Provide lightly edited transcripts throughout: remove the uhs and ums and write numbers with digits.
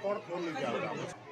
कौन फोन लेके आ रहा है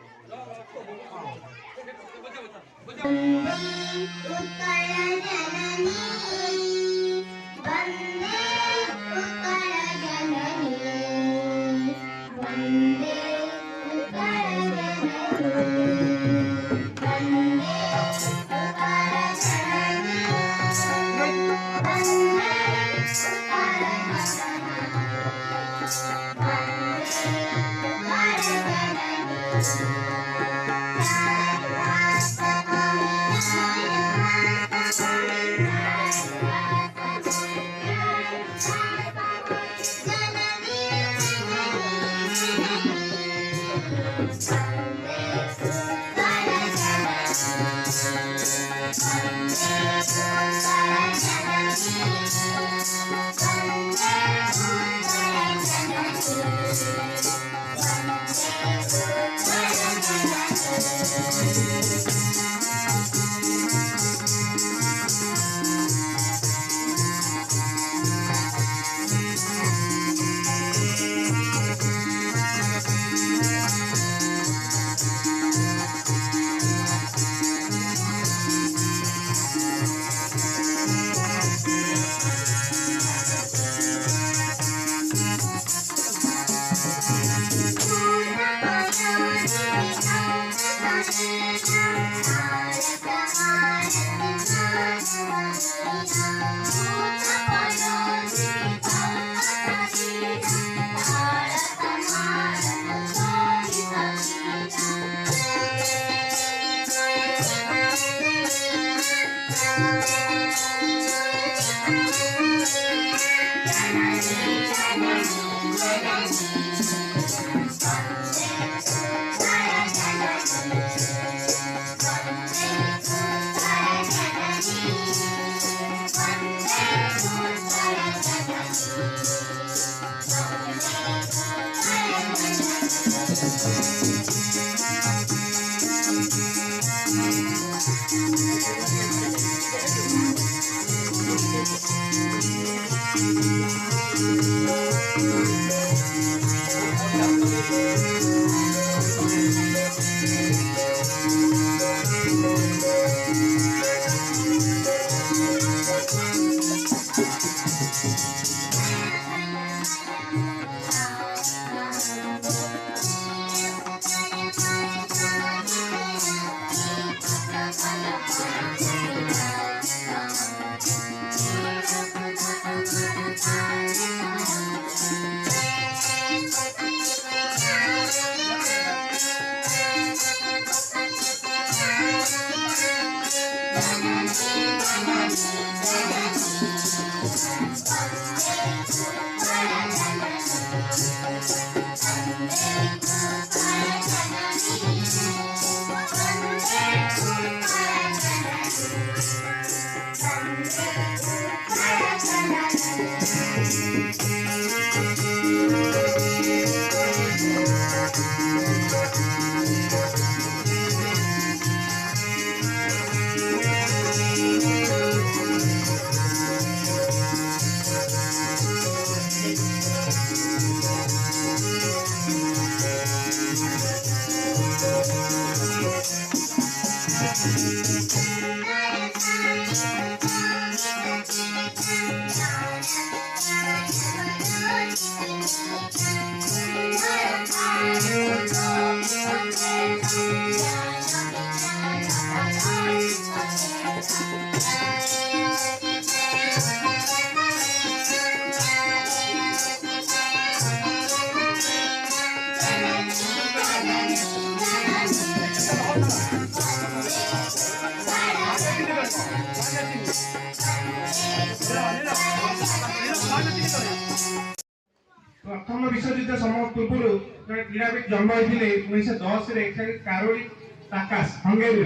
प्रथम विश्वयुद्ध समय पूर्व जड़े क्रीड़ाविद जन्म होते 1910 कारोली टाकास हंगेरी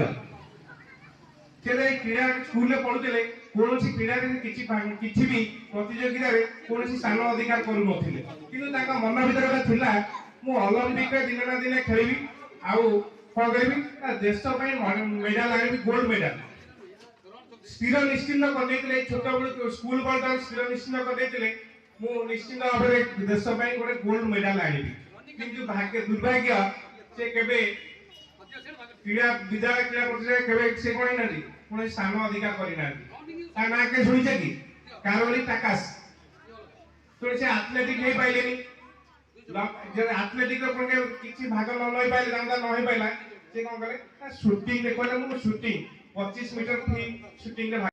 से क्रीड़ा स्कूल पढ़ुते कौन क्रीड़ा किसी भी प्रतियोगिता कौन स्थान अधिकार करूँ कि मन भर मु ओलंपिक दिन ना दिन खेली आउ कौन करी देश मेडाल आनी गोल्ड मेडाल स्थिर निश्चिंत कर छोट बड़े स्कूल स्थिर निश्चिंत कर निश्चिंत भाव देश गोटे गोल्ड मेडाल आनी किंतु भाग्य दुर्भाग्य से केबे क्रीड़ा विद्यालय क्रीड़ा प्रतियोगिता केबे से कोणी नाही कोणी स्थान अधिकार करि नाही ता ना के सुनिছে कि कारोली टाकास तो से एथलेटिक नहीं पाइलेनी जे एथलेटिक रो कोन किछि भाग न लई पाइले दांदा न होई पाइला से कोन करे शूटिंग रे कोले मु शूटिंग 25 मीटर फ्री शूटिंग रे भाग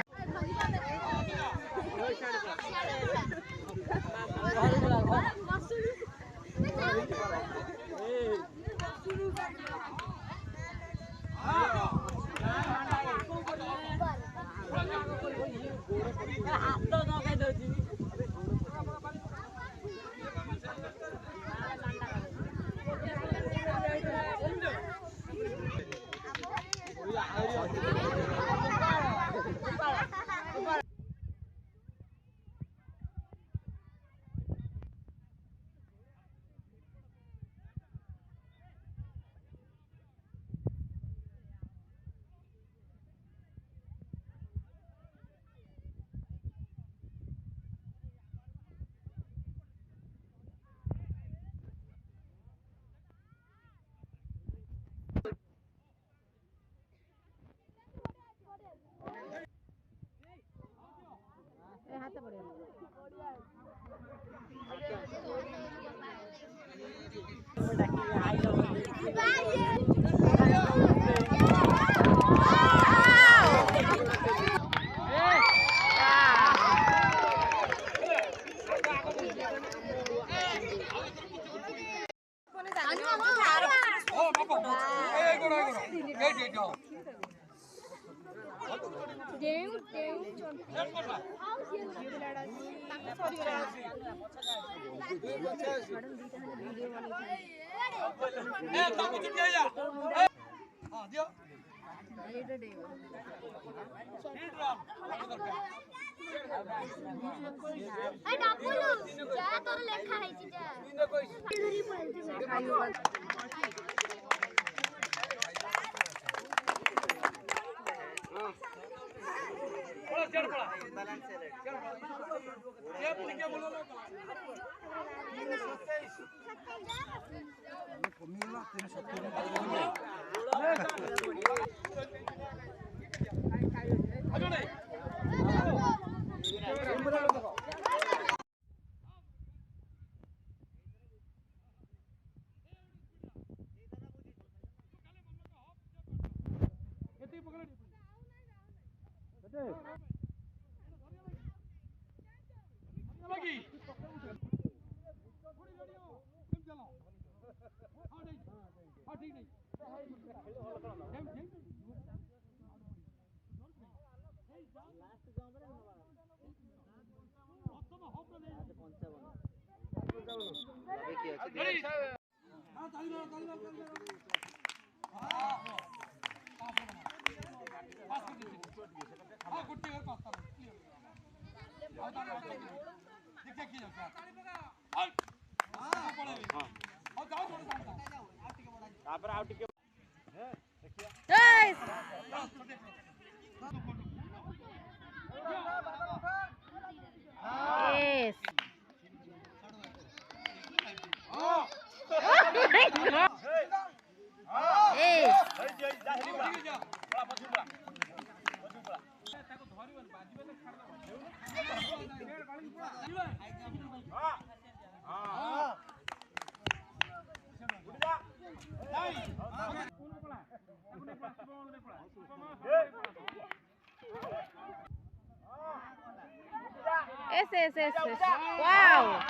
Yes. Wow.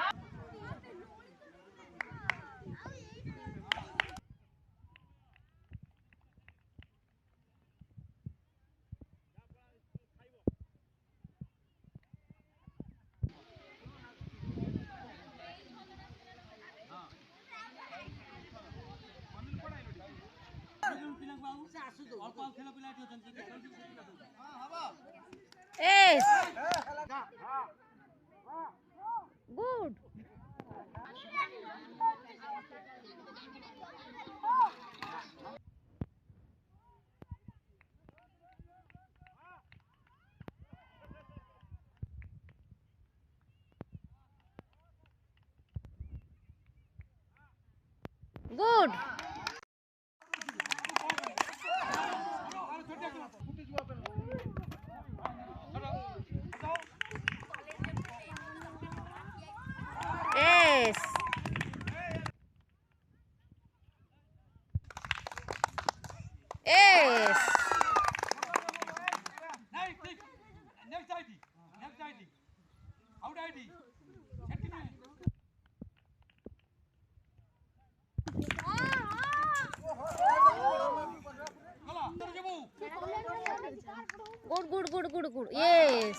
Yes. Good. Good. Yes. Yes. Next ID. Out ID. Good. Yes.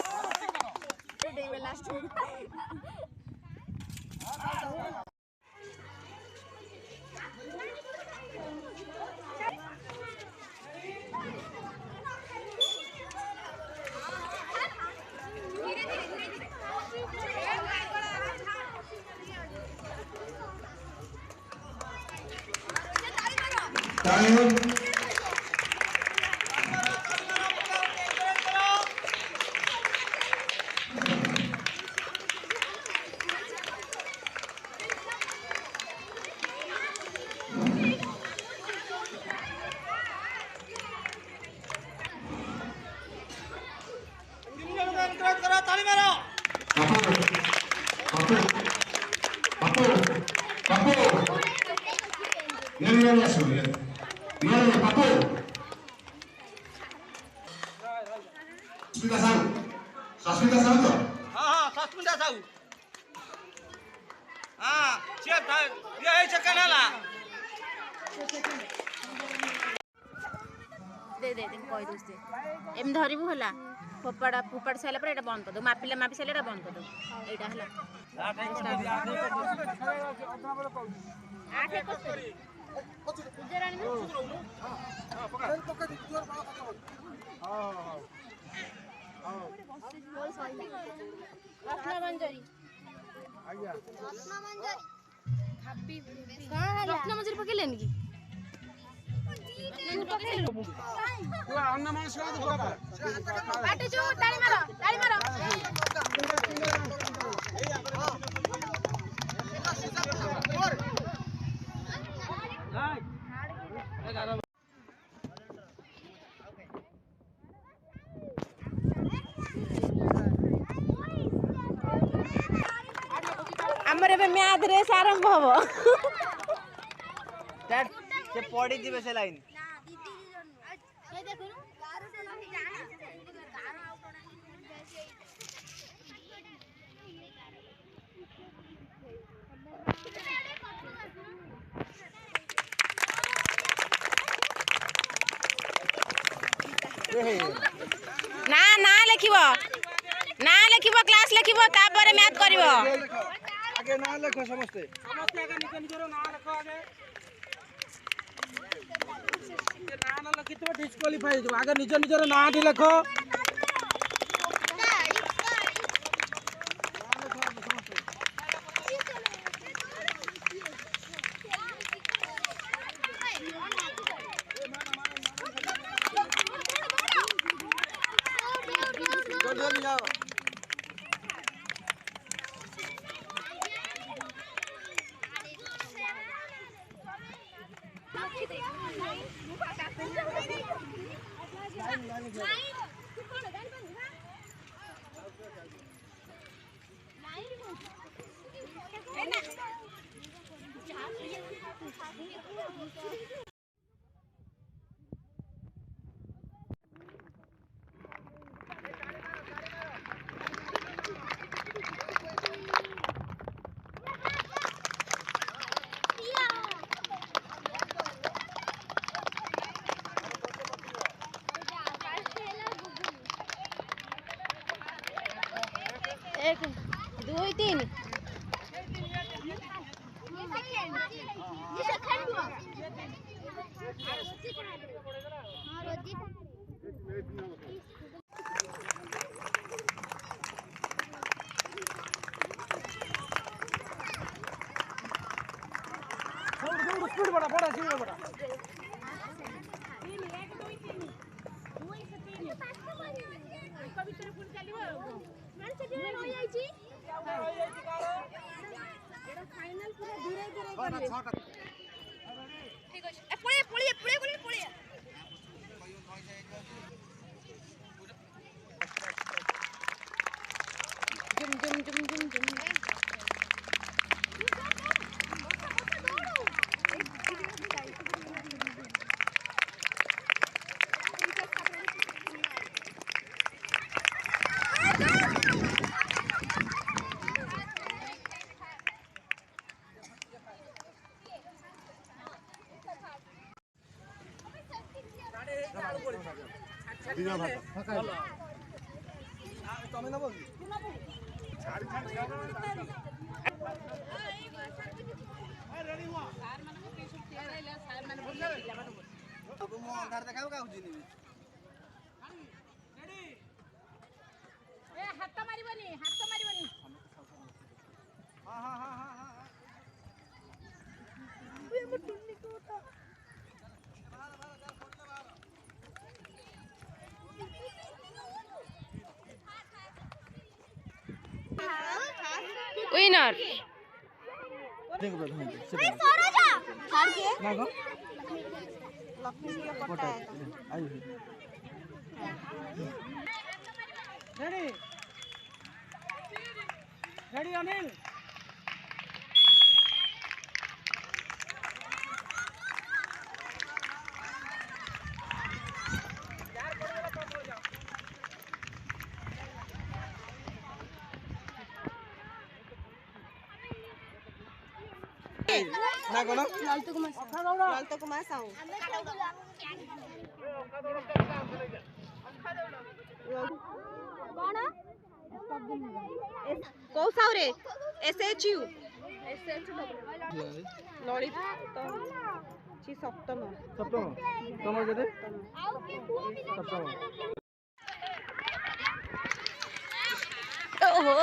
Sasmita Sahu to? हाँ सस्मिता साहू हाँ चेप था ये है चक्कर ना दे कहि दोस दे एम धरिबु हला फोपाड़ साइला पर एटा बंद कर दो मापी साइला एटा बंद कर दो एटा हला 8 रत्नमंजरी पकेलेन की बाटे जो ताली मारो हमर एबे मैथ रेस आरंभ हबो से पड़ी दिबे से लाइन ए देखो कार से नहीं जाना कार आउट ना लिखिबो क्लास लिखिबो तापर मैथ करिवो आगे ना लिखो समझते आगे निज ना लिखो आगे ना लिखि तो डिस्क्वालीफाई हो आगे निज ना लिखो जल्दी जाओ एक 2 3 स्पीड बड़ा स्पीड बड़ा फाइनल पूरा धीरे धीरे ତମେ ନବ କି? ସବୁ ମୁଁ ଅନ୍ଧାର ଦେଖାଉ କାହାକୁ ଚିହ୍ନିବି। ହାତ ମାରିବନି, ହାତ ମାରିବନି। উইনার रेडी अनिल ना कोन ললিত কুমার সাউ कौन কৌ সাউ রে SHU ললিত ছি সপ্তম सप्तम तमर केते सप्तम ओहो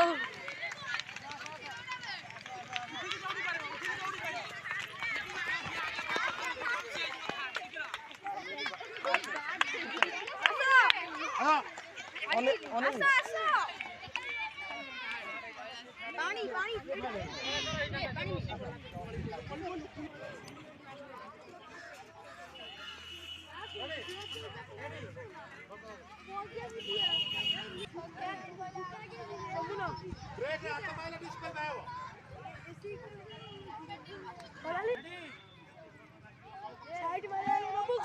साइड में बुक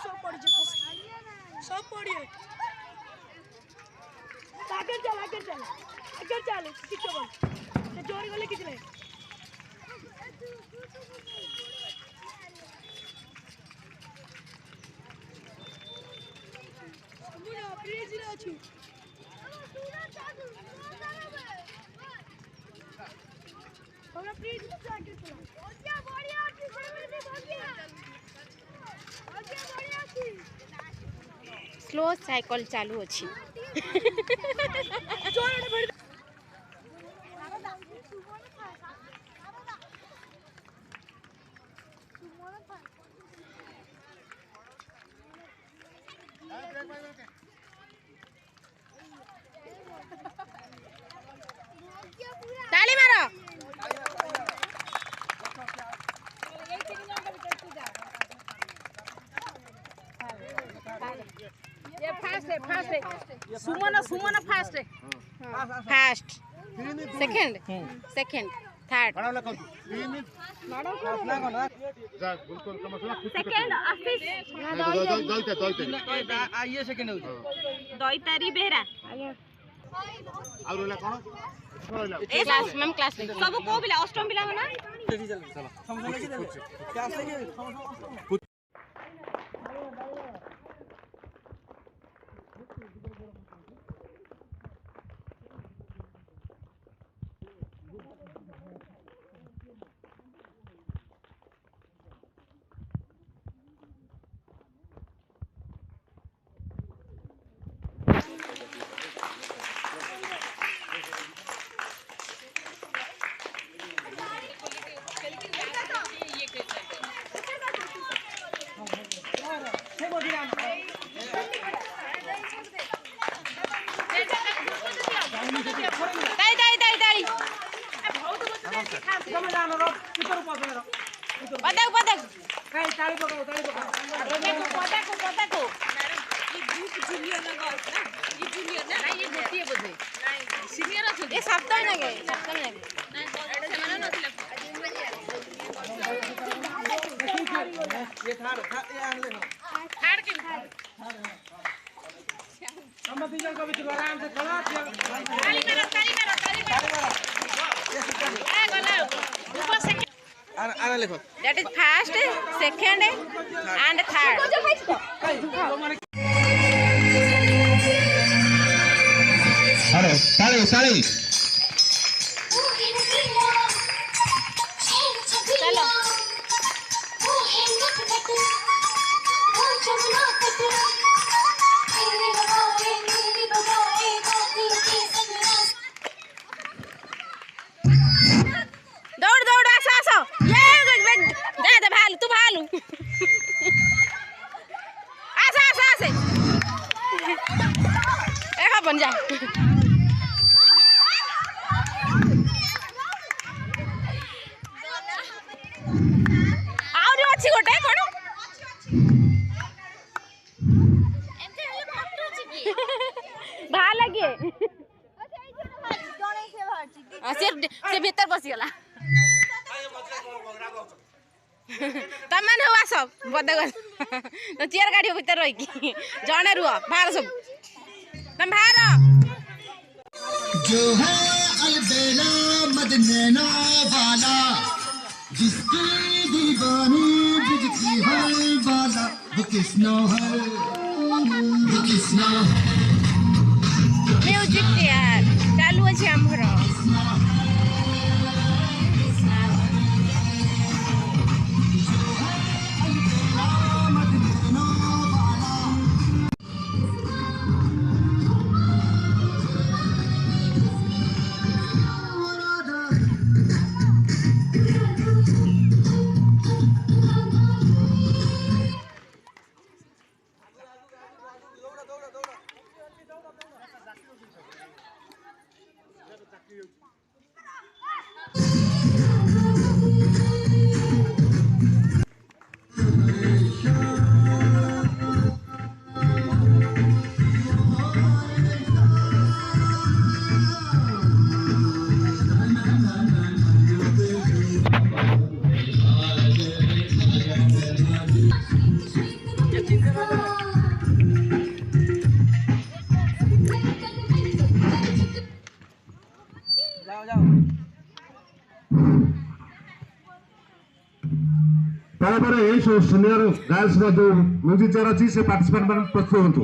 सब पढ़िए आगे चल किछ बोल से जोर गले किछ नहीं मुना प्लीज रे अछि हमरा प्लीज आगे चल ओजिया बढ़िया अछि से बढ़िया अछि स्लो साइकिल चालू अच्छी ताली मारो ये फास्ट है सुमन फास्ट है fast second third second office ये सेकंड हो दैतारी बेहरा और होला कोन क्लास मैम क्लास सब को पिला अष्टम पिला ना चल चलो समझ लगे क्या से के ये थार ये आन ले हम तीन को भी आराम से खड़ा ताली मारो आना लिखो that is first second and third अरे ताली ताली चलो दौड़ दौड़ आसो आसो ये दे भालू तू भालू आसो आसो आसे एक बन जा आउरी अछि गोटे कोन एमते हेले फटू छी की भा लगे से भीतर पसी गला तमन हुआ सब बदग तो चेयर गाड़ी भीतर रही की जणे रुआ बाहर सब तुम बाहर जो है अलबेला मदनैना वाला जिसकी दीवानी बुझती है वाला वो किसना है म्यूजिक यार चालू अछि हमरो तापर ए सीनियर गर्ल्स का जो म्यूजिक चेयर अच्छी से पार्टिसिपेंट प्रस्तुत होतु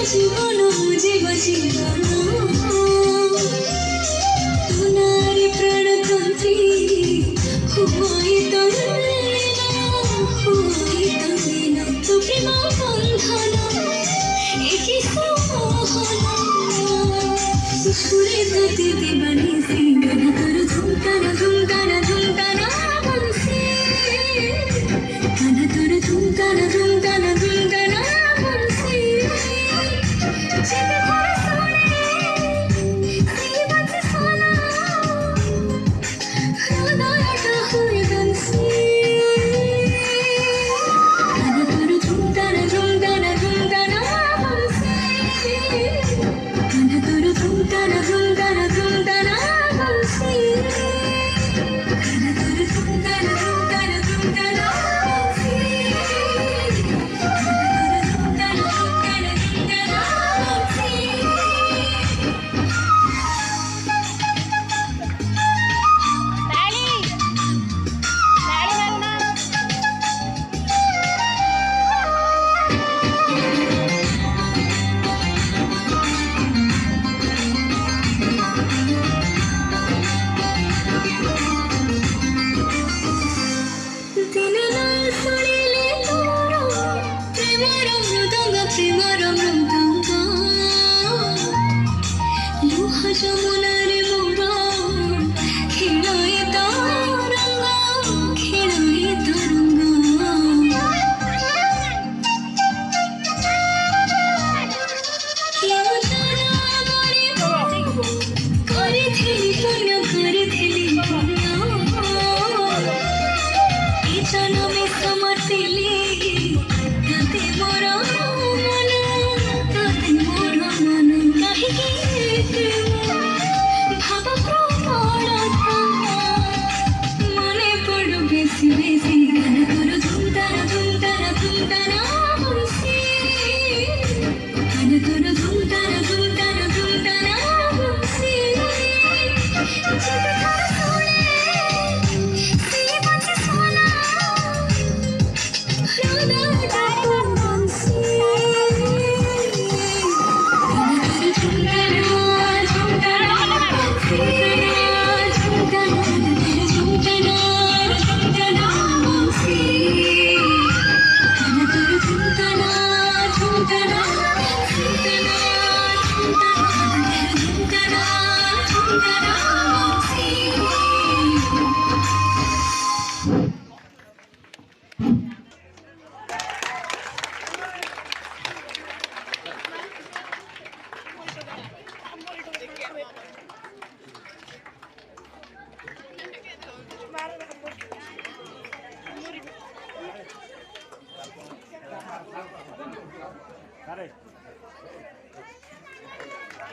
জীবন জীব জীবন তোমারি প্রাণ তন্ত্রী হুই তরুণ তো প্রেম বন্ধন একই মোহন সুরে গতি দিবানি সিংহ তোর ঝুমকানা ঝুমকানা ঝুমকানা বলছে কানা তোর ঝুমকানা ঝুমকানা ঝুমকানা বলছে যেতে পারে সোনে সেই বাজে সোনা হৃদয়টা হয়ে গেছে কানা তোর ঝুমকানা ঝুমকানা ঝুমকানা বলছে কানা তোর ঝুমকানা ঝুমকানা ঝুমকানা বলছে কানা তোর ঝুমকানা ঝুমকানা ঝুমকানা বলছে যমুনারে মোরা খেলায় তরঙ্গ খেলায় তরঙ্গ কেউ জানা মরে করেছিলি পুণ্য করেছিলি পুণ্য এ জনমে সমর্পিলি তাতে মোর মন তাতে মোর মন কাহিকি ভাব প্রবণতা মনে পড়ো বেশি বেশি গানা তোর ঝুমতানা ঝুমতানা ঝুমতানা বলছি গানা তোর ঝুমতানা ঝুমতানা ঝুমতানা বলছি যেতে থাকা শুনে সেই বাজে সোনা হৃদয়টা বলছি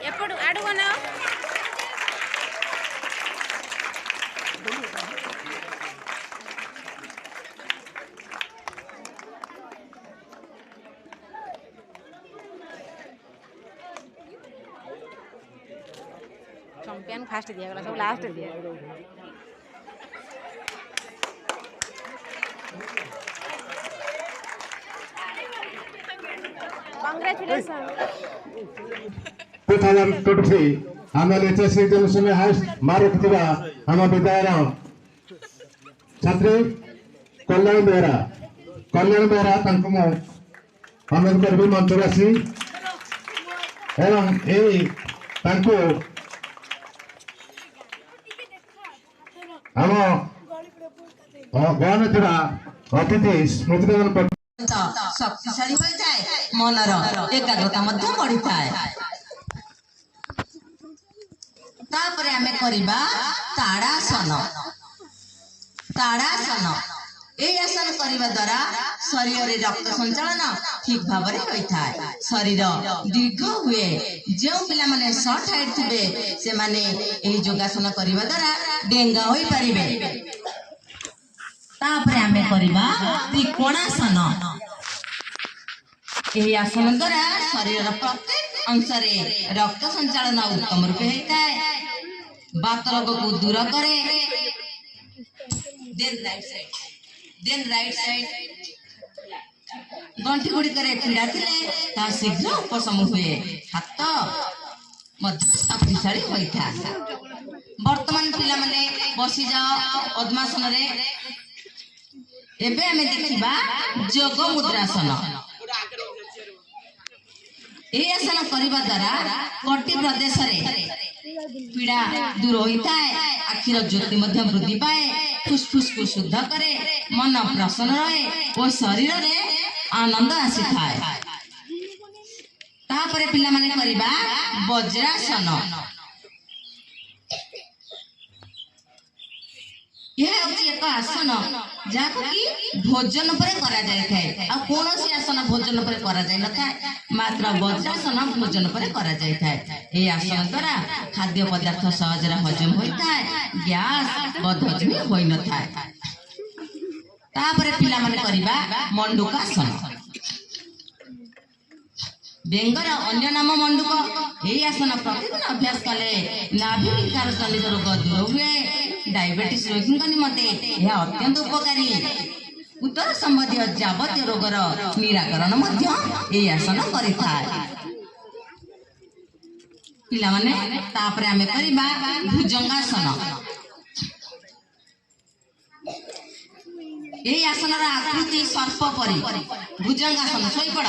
ఎప్పుడు అడుగునా चंपियन फास्ट दिया गला सब लास्ट दिया कांग्रेचुलेशन 2023 आम एचएससी एग्जामिनेशन में हाईएस्ट मार्क रखिबा हम विद्यालय छात्री कल्याण बेहरा तांको मो अनुरोध करबी मंचरासी एवं ए तांको हम गान थिबा अतिथि स्मृतिदान शक्तिशाली होता है मनर एकाग्रता मध्य बढ़ी थाए तापरे आमे करिबा ताड़ासन ए आसन करिबा द्वारा शरीर रे रक्त संचालन ठीक भाव रे होई थाए शरीर दीर्घ हुए जो पिला माने शॉर्ट हाइट थिबे से माने ए योगासन करिबा द्वारा डेंगा होई परिबे तापरे आमे करिबा त्रिकोणासन ଏହି ଆସନ ଦ୍ୱାରା ଶରୀରର ପ୍ରତ୍ୟେକ ଅଂଶରେ ରକ୍ତ ସଞ୍ଚାଳନ ଉତ୍ତମ ରୂପେ ହୋଇଥାଏ ବାତ ରୋଗକୁ ଦୂର କରେ ଦେନ୍ ରାଇଟ୍ ସାଇଡ୍ गंठी गुड़िकर पीड़ा थिले ता शीघ्र उपशम हुए हाथ मध्य शक्तिशाली होता। वर्तमान पिला माने बसी जाओ पद्मासन रे। एबे हमें देखिबा जोग मुद्रासन। ए आसन करबा द्वारा कटी प्रदेश रे पीड़ा दूर होता है, आखिर ज्योति मध्य वृद्धि पाए, फुसफुस को शुद्ध करे, मन प्रसन्न रहे और शरीर रे आनंद आसी थाए। तापरे पिला माने करबा वज्रासन। यह होची एक आसन जाको कि भोजन पर करा जाय थाए। आ कोनोसी आसन भोजन पर करा जाय न थाए, मात्र वज्रासन भोजन पर करा जाय थाए। ए आसन द्वारा खाद्य पदार्थ सहज हजम होता है, गैस बदहजमी होई न थाए। तापरे पिला माने करबा मंडूकासन। बेंगर अन्य नाम मंडूक। ए आसन प्रतिदिन अभ्यास कले नाभि विकार जनित रोग दूर हुए। डायबिटीज रोगी निमते यह अत्यंत उपकारी। उदर संबंधी जावतीय रोगर निराकरण मध्य ए आसन करिथाय। पिला माने तापरे हमें करिबा भुजंगासन। ए आसन रा आकृति सर्प परि। भुजंगासन सोई पड़।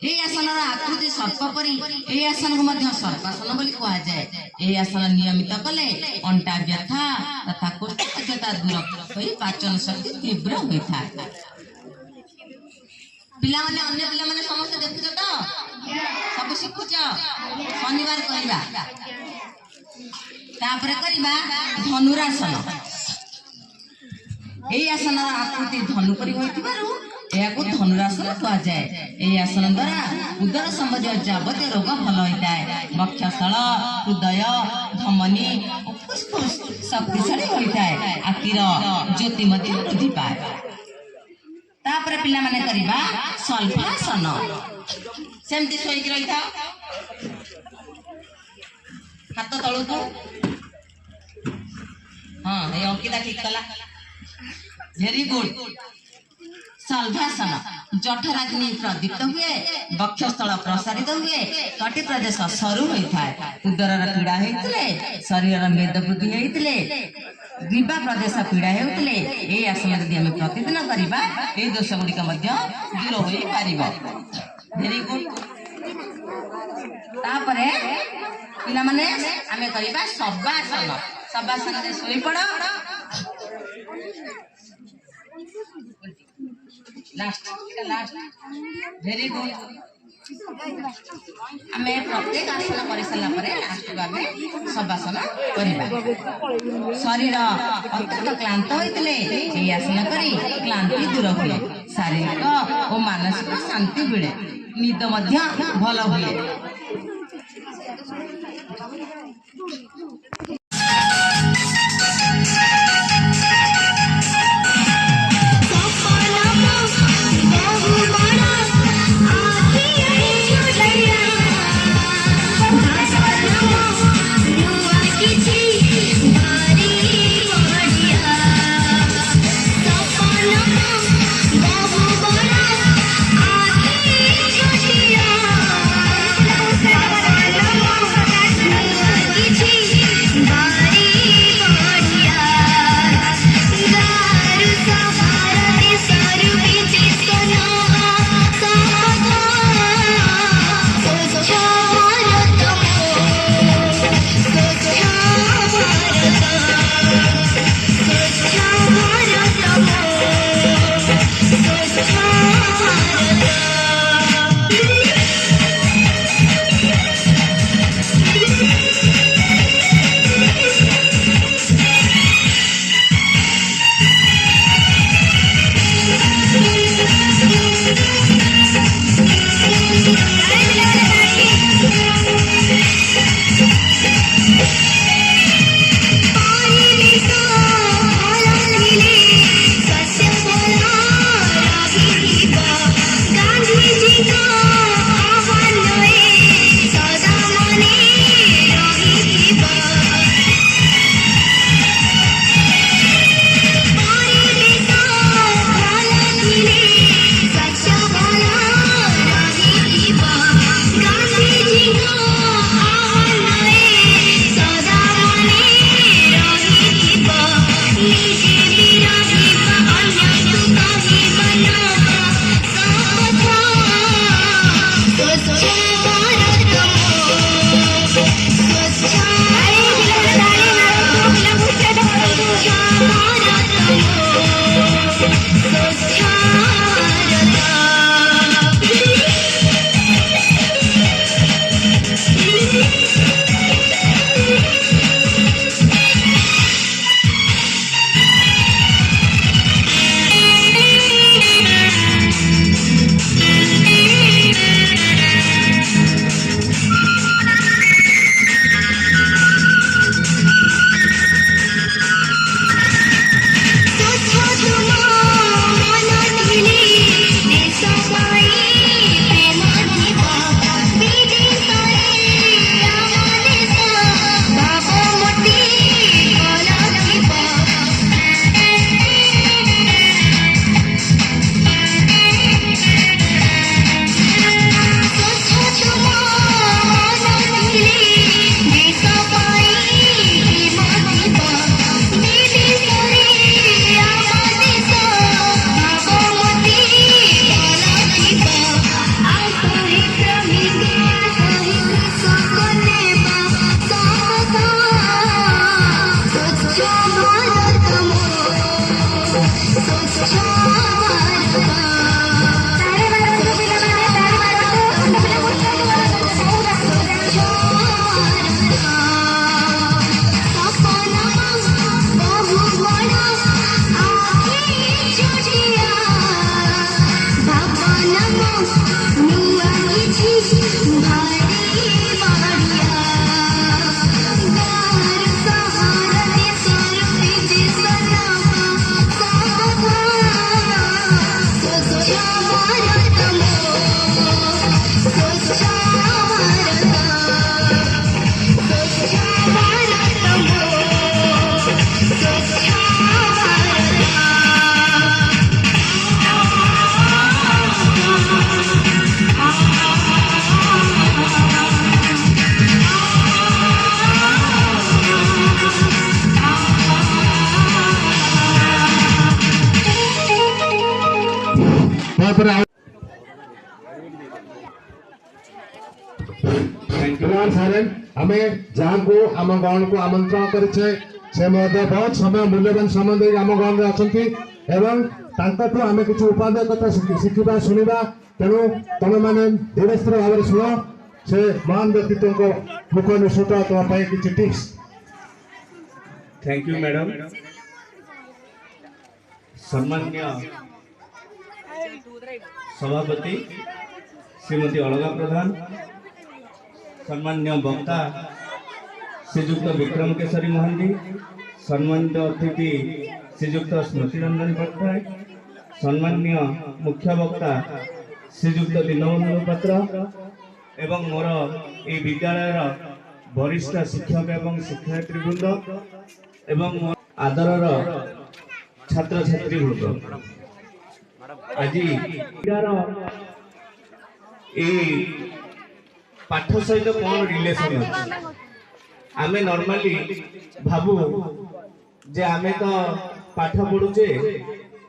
ए आसन आकृति सर्प परी। ए आसन को मध्य सर्पासन बोली कहा जाए। ए आसन नियमित कले अंटा व्यथा तथा कोष्ठकाठ्यता दूर होई पाचन शक्ति तीव्र होता है। पिला माने अन्य पिला माने समस्त देखुछ तो सब शिखुछ। शनिवार करिबा तापरे करिबा धनुरासन। ए आसन आकृति धनु परी होइतिबारु एहाको धनुरासन कहा जाए। ए आसन द्वारा उदर संबंधी जावतीय रोग भल होता है। वक्षस्थल, हृदय, धमनी और फुसफुस शक्तिशाली होता है। आखिर ज्योति मध्य वृद्धि पाए। तापरे पिला माने करिबा शल्भासन। सेमती सोई रही था, हाथ तळुकु। हाँ ये अंकिता ठीक कला, वेरी गुड। शल्भासन जठराग्नि प्रदीप्त हुए, वक्षस्थल प्रसारित हुए, कटी प्रदेश सरू होता है। उदर पीड़ा होते, शरीर मेद वृद्धि होते, ग्रीवा प्रदेश पीड़ा होते। ये आसन यदि आम प्रतिदिन करवा ये दोष गुड़िक दूर हो पार। Very good. तापरे पिला माने आमे करवा शवासन। शवासन रे सोई पड़। Last very good. आमे प्रत्येक आसन कर सारा लास्ट को आमे शवासन करबा। शरीर अत्यंत क्लांत होइतले ए आसन करी क्लांति दूर हुए, शारीरिक और मानसिक शांति मिले, निद मध्य भल हुए। बाबू बड़ा आखी छोटिया ତାପରେ ଆମେ ଯାହାକୁ ଆମ ଗଣକୁ ଆମନ୍ତ୍ରଣ କରିଛେ ସେ ମଧ୍ୟ ବହୁତ ସମୟ ମୂଲ୍ୟବାନ ସମୟ ଦେଇ ଆମ ଗଣରେ ଅଛନ୍ତି ଏବଂ ତାଙ୍କଠୁ ଆମେ କିଛି ଉପାଦେୟ କଥା ଶିଖିବା ଶୁଣିବା। ତେଣୁ ତମେମାନେ ଧୀରେ ସ୍ଥିର ଭାବରେ ଶୁଣ ସେ ମହାନ ବ୍ୟକ୍ତିତ୍ୱଙ୍କ ମୁଖ ନିଃସୃତ ତମ ପାଇଁ କିଛି ଟିପ୍ସ। Thank you madam. सम्मान्य सभापति श्रीमती अलगा प्रधान, सम्मान्य वक्ता श्रीजुक्त विक्रम केशरी मोहन, सम्मानित अतिथि श्रीजुक्त स्मृति रंजन पट्टनायक, सम्मान्य मुख्य वक्ता श्रीजुक्त दीनबंधु पात्र एवं मोर ए विद्यालय वरिष्ठ शिक्षक एवं शिक्षयित्री वृंद एवं आदरर छात्र छात्री वृंद, आज पाठ सहित कौन रिलेशन अच्छे आम नॉर्मली भाबू जे आमे तो पाठ पढ़ुचे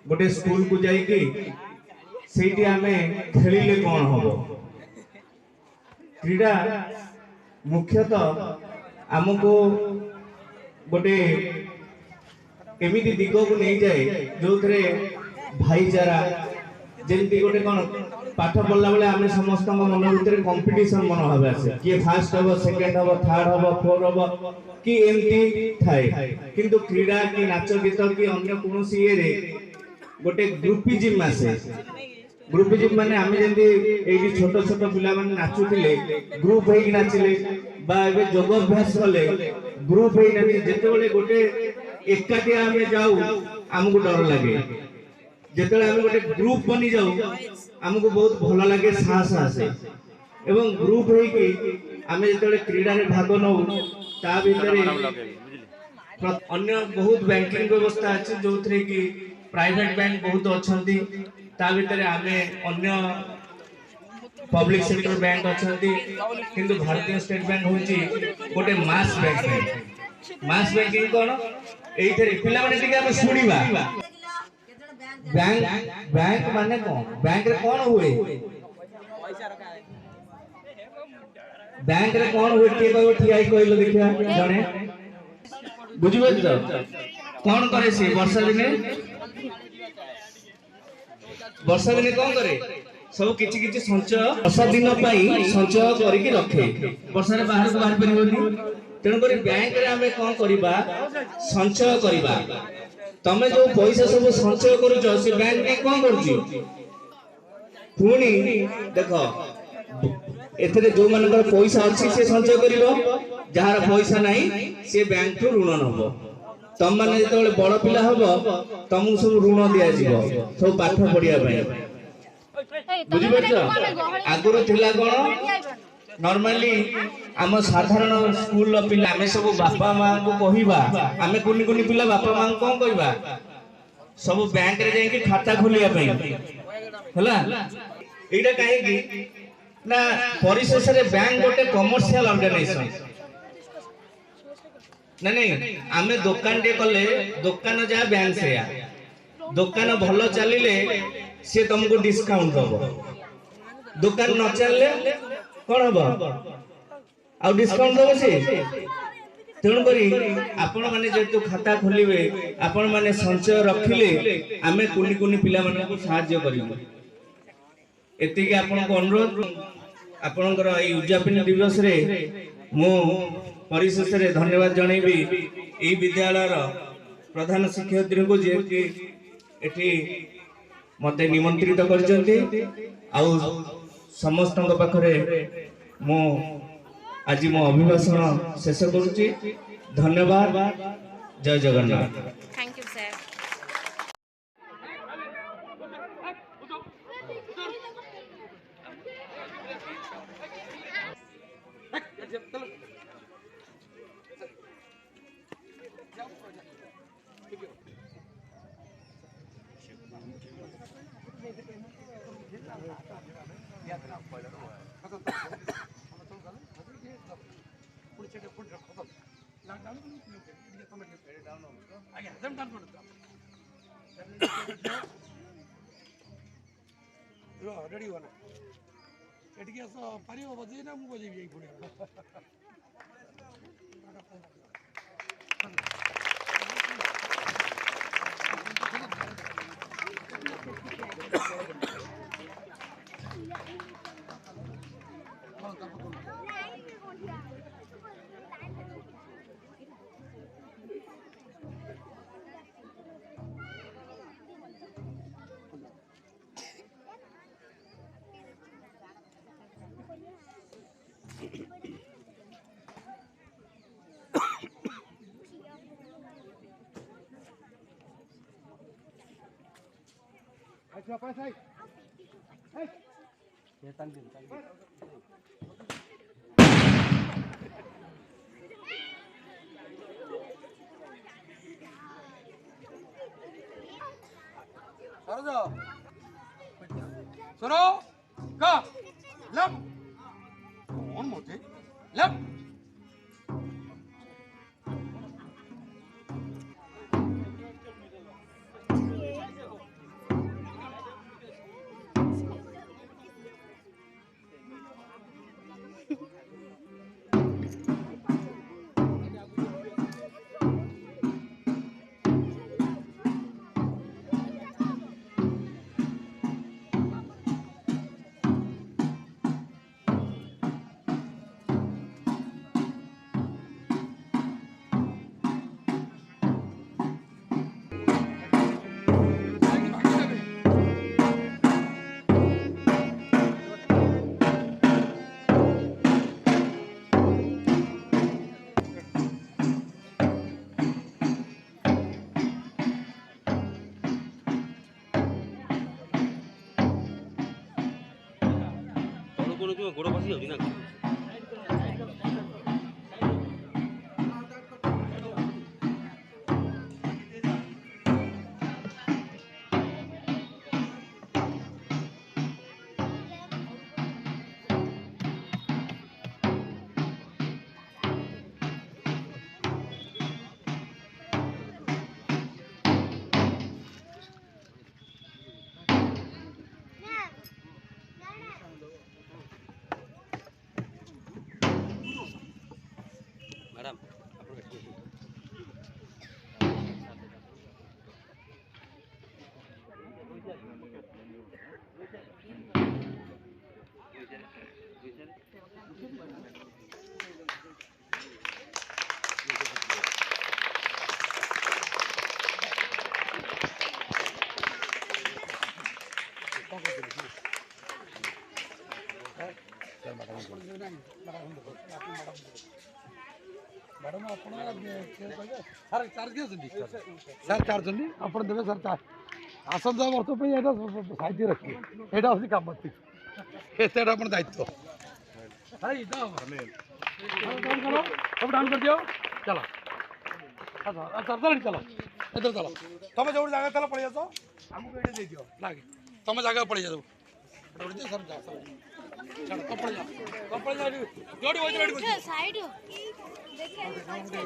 गोटे स्कूल को जाइकी सेठी आमे खेलिले कौन हम। क्रीड़ा मुख्यतः आमको गोटे एमिति दिग को नहीं जाए जो थे भाईचारा जमी गोटे कौन पाठ पढ़ला बेले आम समस्त मन भर कंपिटिशन मनोभाव आसे किए फास्ट हम सेकेंड हम थर्ड हम फोर हम कि एमती थाए किंतु क्रीड़ा कि नाच गीत कि अन्य कौन ये गोटे ग्रुपिजिम आसे। ग्रुपिजिम माने आम जमी ये छोट छोट पिला माने नाचुले ग्रुप हो नाचिले योगाभ्यास कले ग्रुप हो जिते गोटे एकाठी आम जाऊ आमको डर लगे जिते आम गोटे ग्रुप बनी जाऊ आमको बहुत भल लगे साहस आसे एवं ग्रुप होइकी आम जो क्रीडा रे भाग नौ ता भितर अन्य बहुत बैंकिंग व्यवस्था अच्छे जो थे कि प्राइवेट बैंक बहुत अच्छा ता भितर आम अन्य पब्लिक सेक्टर बैंक अच्छा किंतु भारतीय स्टेट बैंक हूँ गोटे मास बैंकिंग। मास बैंकिंग कौन ये पिला माने शुणा बैंक बैंक माने कौन बैंक रे कौन हुए बैंक रे कौन हुए किए कहबो ठिया कहलो देखिया जणे बुझिबे तो कौन करे से वर्षा दिने ବର୍ଷା ଦିନେ କଣ କରେ ସବୁ କିଛି କିଛି ସଞ୍ଚୟ ବର୍ଷା ଦିନ ପାଇଁ ସଞ୍ଚୟ କରିକି ରଖେ ବର୍ଷାରେ ବାହାରକୁ ବାହାରି ପାରିବନି ତେଣୁକରି ବ୍ୟାଙ୍କରେ ଆମେ କଣ କରିବା ସଞ୍ଚୟ କରିବା ତମେ ଯୋଉ ପଇସା ସବୁ ସଞ୍ଚୟ କରୁଛ ସେ ବ୍ୟାଙ୍କ ନେଇ କଣ କରୁଛି ପୁଣି ଦେଖ ଏଥିରେ ଯୋଉମାନଙ୍କର ପଇସା ଅଛି ସେ ସଞ୍ଚୟ କରିବ ଯାହାର ପଇସା ନାହିଁ ସେ ବ୍ୟାଙ୍କଠୁ ଋଣ ନବ ତମମାନେ ଯେତେବେଳେ ବଡ ପିଲା ହବ ତମକୁ ସବୁ ଋଣ ଦିଆଯିବ ସବୁ ପାଠ ପଢିବା ପାଇଁ ବୁଝିପାରୁଛ ଆଗରୁ ଥିଲା କଣ ନର୍ମାଲି ଆମ ସାଧାରଣ ସ୍କୁଲର ପିଲା ଆମେ ସବୁ ବାପା ମାଙ୍କୁ କହିବା ଆମେ କୁନି କୁନି ପିଲା ବାପା ମାଙ୍କୁ କଣ କହିବା ସବୁ ବ୍ୟାଙ୍କରେ ଯାଇକି ଖାତା ଖୋଲିବା ପାଇଁ ହେଲା ଏଇଟା କାହିଁକି ନା ପରିଶେଷରେ ବ୍ୟାଙ୍କ ଗୋଟେ କମର୍ସିଆଲ ଅର୍ଗାନାଇଜେସନ ନାଇଁ ଆମେ ଦୋକାନଟେ କଲେ ଦୋକାନ ଯାହା ବ୍ୟାଙ୍କ ସେଇଆ ଦୋକାନ ଭଲ ଚାଲିଲେ ସେ ତମକୁ ଡିସକାଉଣ୍ଟ ଦବ ଦୋକାନ ନ ଚାଲିଲେ କଣ ହବ ଆଉ ଡିସକାଉଣ୍ଟ ଦବ ସେ ତେଣୁକରି ଆପଣ ମାନେ ଯେହେତୁ ଖାତା ଖୋଲିବେ ଆପଣ ମାନେ ସଞ୍ଚୟ ରଖିଲେ ଆମେ କୁନି କୁନି ପିଲାମାନଙ୍କୁ ସାହାଯ୍ୟ କରିବୁ ଏତିକି ଆପଣଙ୍କୁ ଅନୁରୋଧ ଆପଣଙ୍କର ଏଇ ଉଦ୍ଯାପନୀ ଦିବସରେ ମୁଁ ପରିଶେଷରେ ଧନ୍ୟବାଦ ଜଣାଇବି ଏହି ବିଦ୍ୟାଳୟର ପ୍ରଧାନ ଶିକ୍ଷୟିତ୍ରୀଙ୍କୁ ଯିଏକି ଏଠି ମତେ ନିମନ୍ତ୍ରିତ କରିଛନ୍ତି ଆଉ ସମସ୍ତଙ୍କ ପାଖରେ ମୁଁ ଆଜି ମୋ ଅଭିଭାଷଣ ଶେଷ କରୁଛି ଧନ୍ୟବାଦ ଜୟ Jagannath thank you sir ready होना एटिके आस पारियो बजेई ना मु बजेई पुणी सुनो का लब कौन मोटे लब गोड़ बसी जाऊँ ना ମ୍ୟାଡ଼ାମ ଆପଣ ସାର୍ ଚାର୍ଜ ଦିଅଛନ୍ତି ସାର୍ ଚାର୍ଜଛନ୍ତି ଆପଣ ଦେବେ ସାର୍ ଆସନ୍ତା ବର୍ଷ ପାଇଁ ଏଇଟା ସାଇତି ରଖିବେ ଏଇଟା ହେଉଛି କାମ ଏତେଟା ଆପଣ ଦାୟିତ୍ୱ ସବୁ ଡାଉନ୍ କରିଦିଅ ଚାଲ ଚାଲ ଏଥର ଚାଲ ତମେ ଯୋଉଠି ଜାଗା ଥିଲା ପଳେଇ ଆସ ଆମକୁ ଏଇଟା ଦେଇଦିଅ ଲାଗେ ତମ ଜାଗାକୁ ପଳେଇ ଯାଉ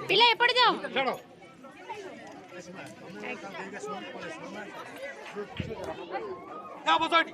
ପିଲା ଏପଟେ ଯାଅ ଛାଡ଼ ବସ ଏଠି